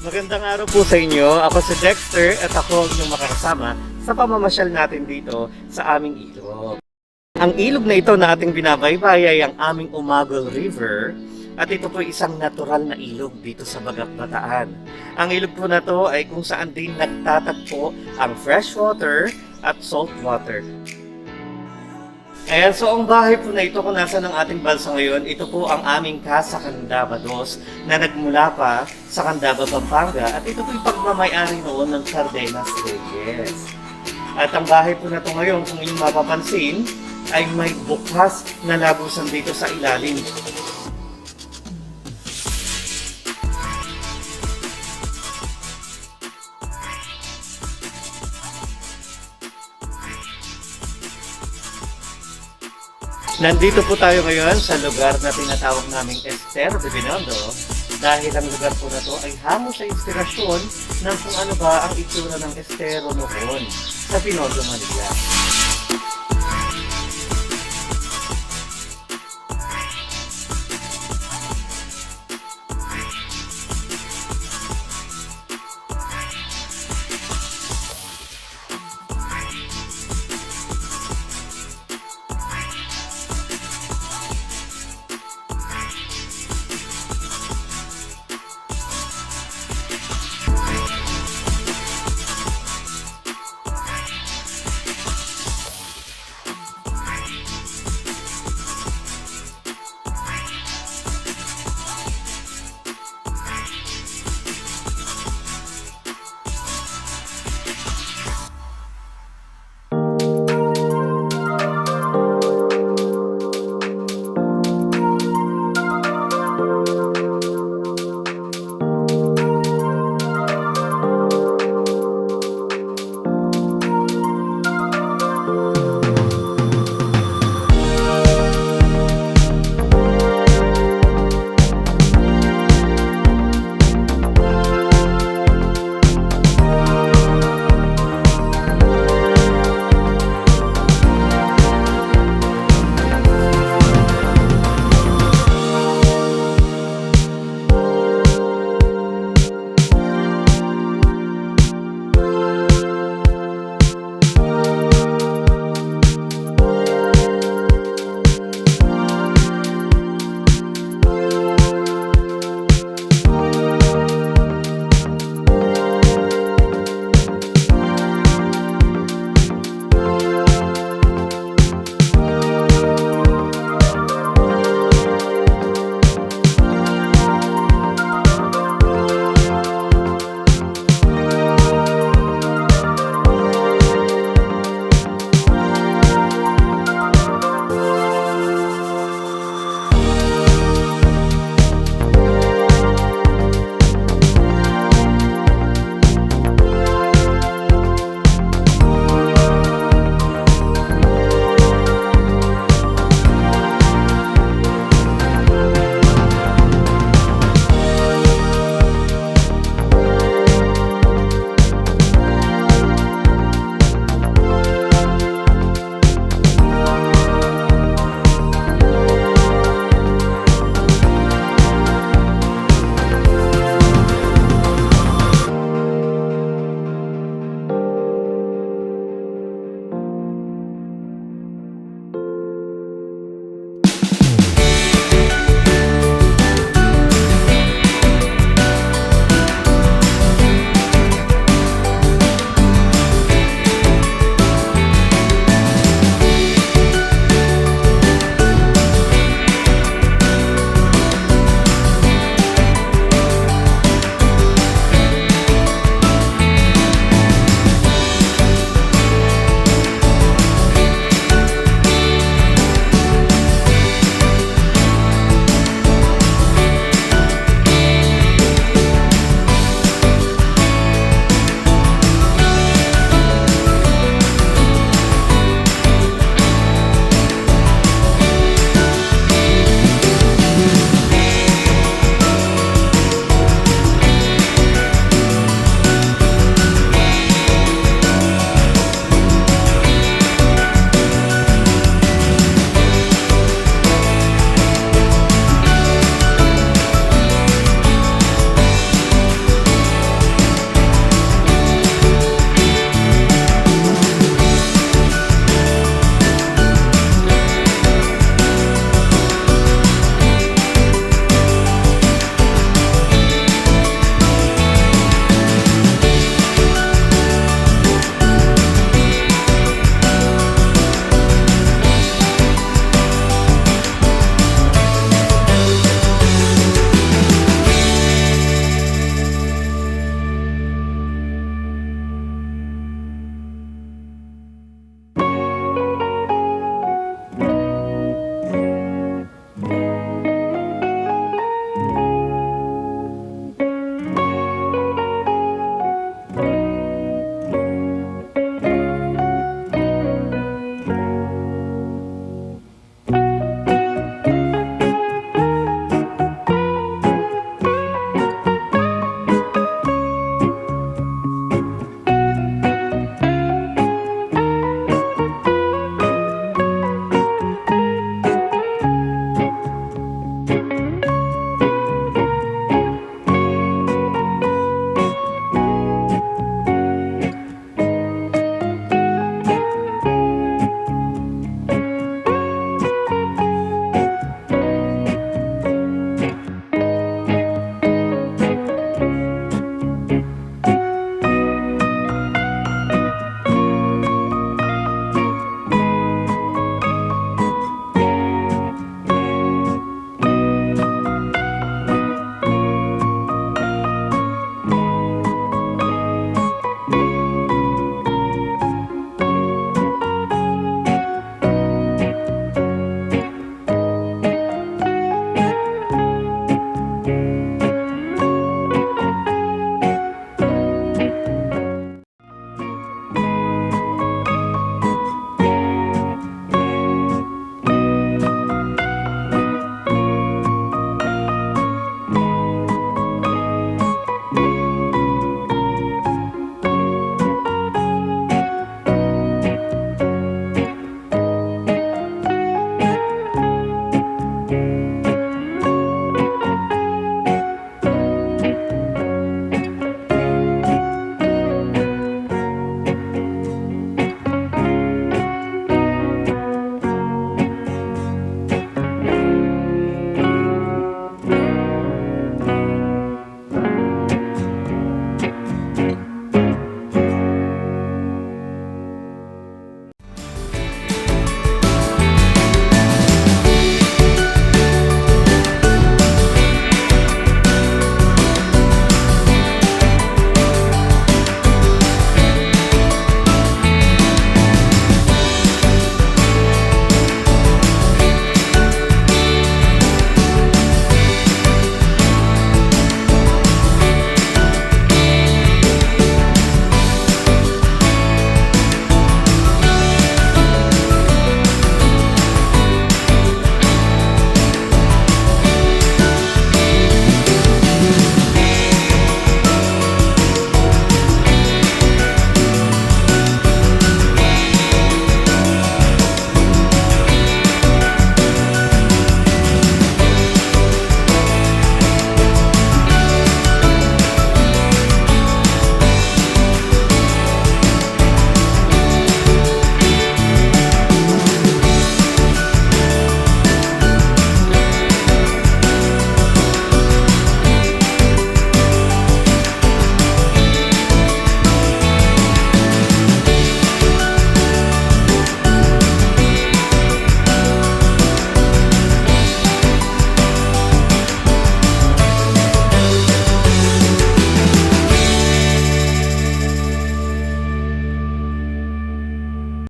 Magandang araw po sa inyo. Ako si Dexter at ako yung makakasama sa pamamasyal natin dito sa aming ilog. Ang ilog na ito na ating binabaybay ay ang aming Umagol River at ito po isang natural na ilog dito sa Bagat Bataan. Ang ilog po na to ay kung saan din nagtatagpo ang freshwater at saltwater. Ayan, so ang bahay po na ito kung nasa ng ating bansa ngayon, ito po ang aming Casa Candaba 2 na nagmula pa sa Candaba, Pampanga at ito po yung pagmamayari noon ng Cardenas Reyes. At ang bahay po na ito ngayon, kung inyong mapapansin, ay may bukas na labusan dito sa ilalim. Nandito po tayo ngayon sa lugar na tinatawag naming Estero de Binondo dahil ang lugar po na to ay hamo sa inspirasyon ng kung ano ba ang itsura ng estero noon sa Binondo, Manila.